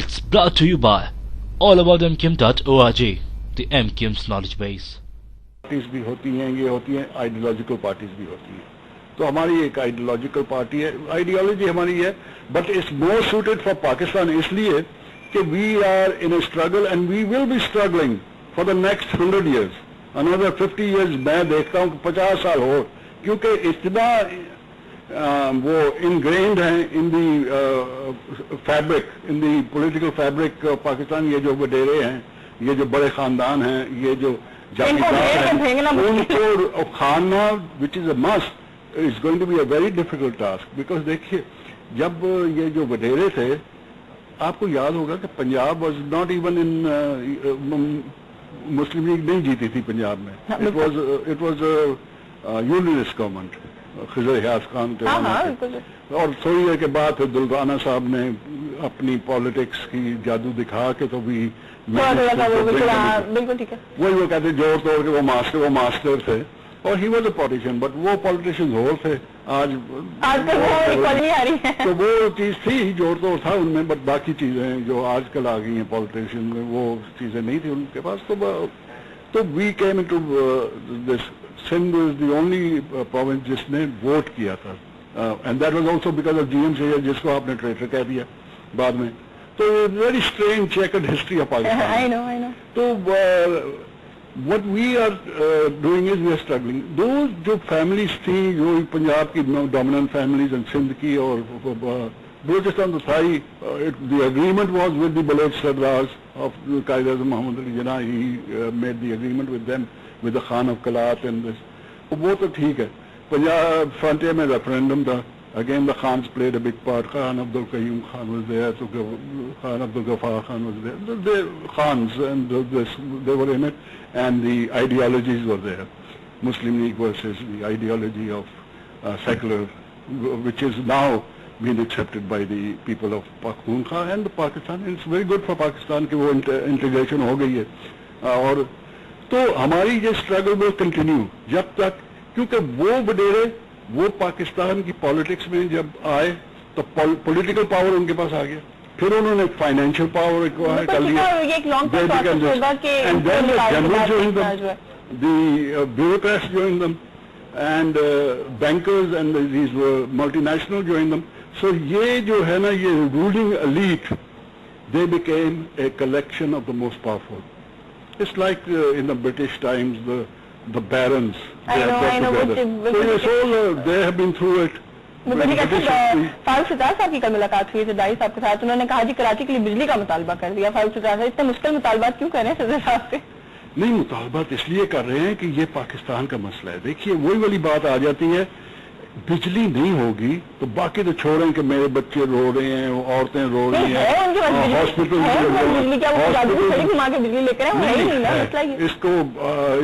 It's brought to you by allaboutmkim.org, the MKIM's knowledge base. Parties भी होती हैं, ये होती हैं आइडियोलॉजिकल पार्टीज भी होती हैं. तो हमारी एक आइडियोलॉजिकल पार्टी है, आइडियोलॉजी हमारी है, but it's more suited for Pakistan इसलिए कि we are in a struggle and we will be struggling for the next 100 years. Another 50 years मैं देखता हूँ 50 साल हो, क्योंकि इतना वो इनग्रेन्ड है in the fabric, in the political fabric Pakistan. ये जो वडेरे हैं, ये जो बड़े खानदान हैं, ये जो उनको खाना which is a must is going to be a very difficult task. Because देखिए जब ये जो वडेरे थे, आपको याद होगा कि Punjab was not even in Muslim League नहीं जीती थी पंजाब में. It was unionist government, Khizar Hayat Khan थे. और थोड़ी देर के बाद फिर दुलराना साहब ने अपनी पॉलिटिक्स की जादू दिखा के तो भी बिल्कुल ठीक है. वही वो कहते जोड़ तोड़ के वो मास्टर थे और he was a politician, but वो पॉलिटिशियन और थे. आज नहीं आ रही है. तो वो चीज थी, जोड़ तोड़ था उनमें, बट बाकी चीजें जो आजकल आ गई हैं पॉलिटिशियन में वो चीजें नहीं थी उनके पास. तो we came into this. Sindh is the only province जिसने वोट किया था, and that was also because of GM Syed, जिसको आपने ट्रेटर कह दिया बाद में. तो very strange chequered history of Pakistan. I know. तो what we are doing is we are struggling. दो जो फैमिलीज थी, जो पंजाब की डोमिनेंट फैमिलीज एंड सिंध की और बलूचिस्तान तो था ही. The agreement was with the Baloch sardars of Quaid Azam Mohammad Ali Jinnah. He made the agreement with them with the Khan of Kalat and this. वो तो ठीक है. पंजाब फ्रंटियर में रेफरेंडम था. Again the Khans played a big part. Khan Abdul Qayyum Khan was there, so Khan Abdul Ghaffar Khan was there. The Khans and they were in it, and the ideologies were there. Muslim League versus the ideology of secular, which is now being accepted by the people of Pakhtunkhwa and the Pakistan. And it's very good for Pakistan कि वो integration हो गई है. और तो हमारी ये struggle will continue जब तक, क्योंकि वो वडेरे वो पाकिस्तान की पॉलिटिक्स में जब आए तो पॉलिटिकल पावर उनके पास आ गया, फिर उन्होंने फाइनेंशियल पावर कर लिया, and then general join them, the bureaucrats join them, and bankers and these multinational join them. So ये जो है ना, ये ruling elite, they became a collection of the most powerful. It's like in the British times, the barons. They have got together. So yes, all they have been through it. Farooq sitar साहब की कल मुलाकात हुई जदाई साहब के साथ. उन्होंने कहा जी कराची के लिए बिजली का मुतालबा कर दिया. फारूक सितार साहब इतने मुश्किल मुतालबात क्यों कर रहे हैं सदर साहब से? नहीं, मुतालबात इसलिए कर रहे हैं कि ये पाकिस्तान का मसला है. देखिए वही वाली बात आ जाती है, बिजली नहीं होगी तो बाकी तो छोड़ें कि मेरे बच्चे रो रहे हैं, औरतें रो रही हैं, हॉस्पिटल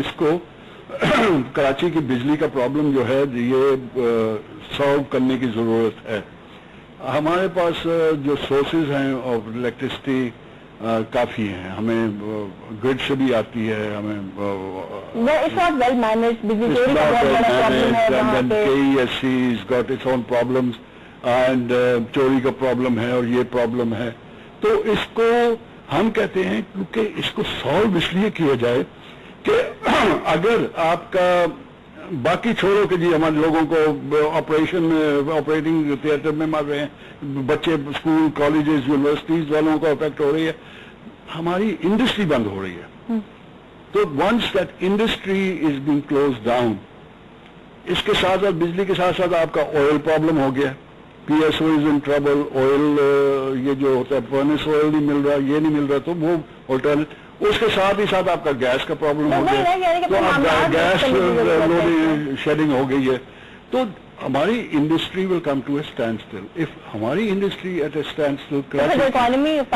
इसको कराची की बिजली का प्रॉब्लम जो है ये सॉल्व करने की जरूरत है. हमारे पास जो सोर्सेज हैं ऑफ इलेक्ट्रिसिटी काफी हैं. हमें ग्रिड से भी आती है, हमें KESC got its own problems, and चोरी का प्रॉब्लम है और ये प्रॉब्लम है. तो इसको हम कहते हैं क्योंकि इसको सॉल्व इसलिए किया जाए कि अगर आपका बाकी छोड़ो कि जी हमारे लोगों को ऑपरेटिंग थिएटर में मर रहे हैं, बच्चे स्कूल कॉलेजेस यूनिवर्सिटीज वालों को अफेक्ट हो रही है, हमारी इंडस्ट्री बंद हो रही है. तो once that industry is being close down, इसके साथ साथ बिजली के साथ साथ आपका ऑयल प्रॉब्लम हो गया. PSO is in trouble. Oil ये जो होता है फर्नेस ऑयल नहीं मिल रहा, ये नहीं मिल रहा, तो वो ऑल्टरनेट. उसके साथ ही साथ आपका गैस का प्रॉब्लम हो गया, तो अब गैस लोडिंग शेडिंग हो गई है. तो हमारी industry will come to a standstill. If हमारी industry at a standstill, economy of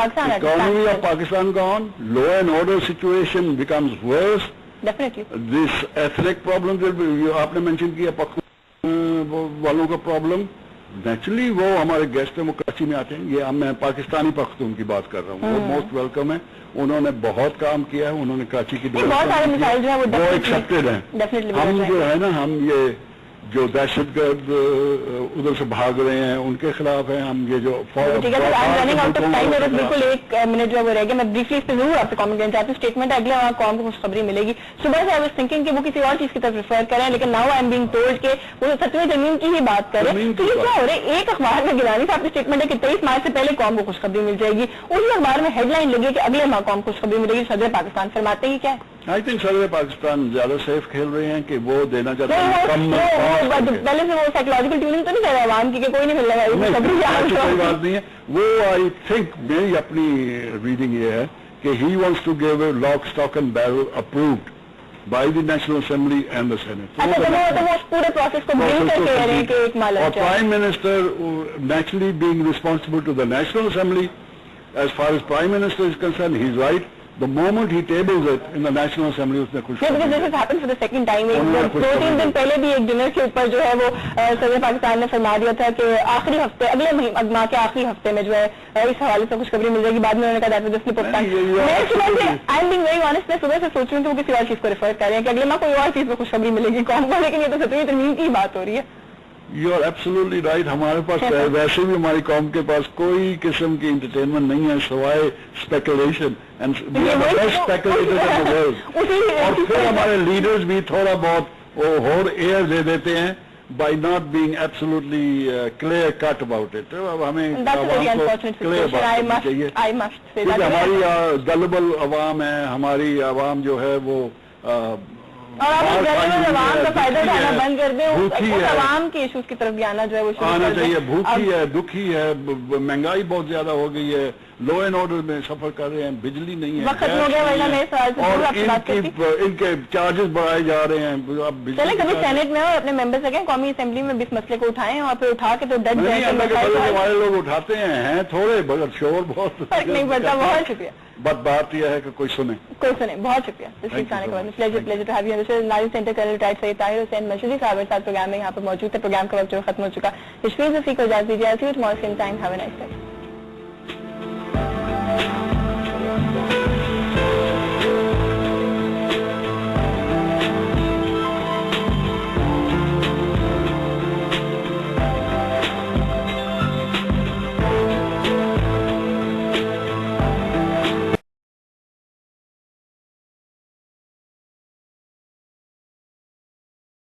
Pakistan gone, law and order situation becomes worse. This ethnic problem आपने मेंशन किया, पख्तून वालों का प्रॉब्लम, नेचुरली वो हमारे गेस्ट हैं, वो कराची में आते हैं. ये मैं पाकिस्तानी पख्तून की बात कर रहा हूँ, वो मोस्ट वेलकम है. उन्होंने बहुत काम किया है, उन्होंने कराची की वो एक्सेप्टेड है. हम जो है ना, हम ये جو دہشت گرد ادھر سے بھاگ رہے ہیں ان کے خلاف ہیں ہم. یہ جو ٹھیک ہے رننگ آؤٹ آف ٹائم میرے بالکل 1 منٹ جو وہ رہ گیا. میں بریفلی اس پہ ضرور آپ سے کامنٹ کرنا چاہتی ہوں. اسٹیٹمنٹ اگلے وہاں قوم کو خوشخبری ملے گی. صبح سے آئی واز تھنکنگ کہ وہ کسی اور چیز کی طرف ریفر کریں, لیکن now I am being told کہ وہ 7ویں ترمیم کی ہی بات کریں. تو یہ کیا ہو رہا ہے؟ ایک اخبار میں گیلانی صاحب کی اسٹیٹمنٹ ہے کہ 23 مارچ سے پہلے قوم کو خوشخبری مل جائے گی. اسی اخبار میں ہیڈ لائن لگی کہ اگلے ماہ قوم کو خوشخبری ملے گی. صدر پاکستان فرماتے ہی کیا ہے؟ آئی تھنک صدر پاکستان زیادہ سیف کھیل رہے ہیں کہ وہ دینا چاہتے ہیں. پہلے سے وہ سائیکولوجیکل ٹیوننگ تو نہیں کر رہے عوام کی کہ کوئی نہیں ملنے گا. کوئی بات نہیں ہے. وہ آئی تھنک میری اپنی ریڈنگ یہ ہے کہ he wants to give a lock stock and barrel approved by the national assembly and the senate. پورے پروسیس کو برنگ کر کے کہہ رہے ہیں کہ ایک ماہ لگ جائے. Prime minister naturally being responsible to the national assembly as far as Prime Minister is concerned, he is right. The moment he tables it in the National Assembly, اس نے کچھ this has happened for the second time. 2-3 دن پہلے بھی ایک dinner کے اوپر جو ہے وہ صدر پاکستان نے فرما دیا تھا کہ آخری ہفتے اگلے ماہ کے آخری ہفتے میں جو ہے اس حوالے سے خوشخبری مل جائے گی. بعد میں انہوں نے کہا that was میں صبح سے I am being very honest, میں صبح سے سوچ رہی ہوں کہ وہ کسی اور چیز کو ریفر کر رہے ہیں کہ اگلے ماہ کوئی اور چیز میں خوشخبری ملے گی قوم کو, لیکن یہ تو 7ویں ترمیم کی بات ہو رہی ہے. You are absolutely right. ہمارے پاس ویسے بھی ہماری قوم کے پاس کوئی قسم کی انٹرٹینمنٹ نہیں ہے سوائے اسپیکولیشن. اور پھر ہمارے لیڈرز بھی تھوڑا بہت اور ایئر دے دیتے ہیں by not being absolutely clear cut about it. اب ہمیں کلیئر بات چاہیے کیونکہ ہماری گلبل عوام ہے. ہماری عوام جو ہے وہ اور آپ عوام کا فائدہ اٹھانا بند کر دیں. عوام کے ایشوز کی طرف بھی آنا جو ہے وہ آنا چاہیے. بھوکی ہے, دکھی ہے, مہنگائی بہت زیادہ ہو گئی ہے, لو اینڈ آرڈر میں سفر کر رہے ہیں, بجلی نہیں ہے, وقت ختم ہو گیا اور ان کے چارجز بڑھائے جا رہے ہیں. چلے کبھی سینٹ میں اور اپنے ممبر سے کہیں قومی اسمبلی میں اس مسئلے کو اٹھائیں اور پھر اٹھا کے تو ڈٹ جائیں. ہمارے لوگ اٹھاتے ہیں تھوڑے مگر شور بہت فرق نہیں پڑتا. بہت شکریہ. بس بات یہ ہے کہ کوئی سنے. بہت شکریہ تشریف لانے کا. Pleasure to have you. ناظرین senator colonel retired Syed Tahir Hussain Mashhadi صاحب ساتھ پروگرام میں یہاں پر موجود تھے. پروگرام کا وقت جو ختم ہو چکا. تشریف رفیق کو اجازت دیجیے. Tomorrow same time. Have a nice day.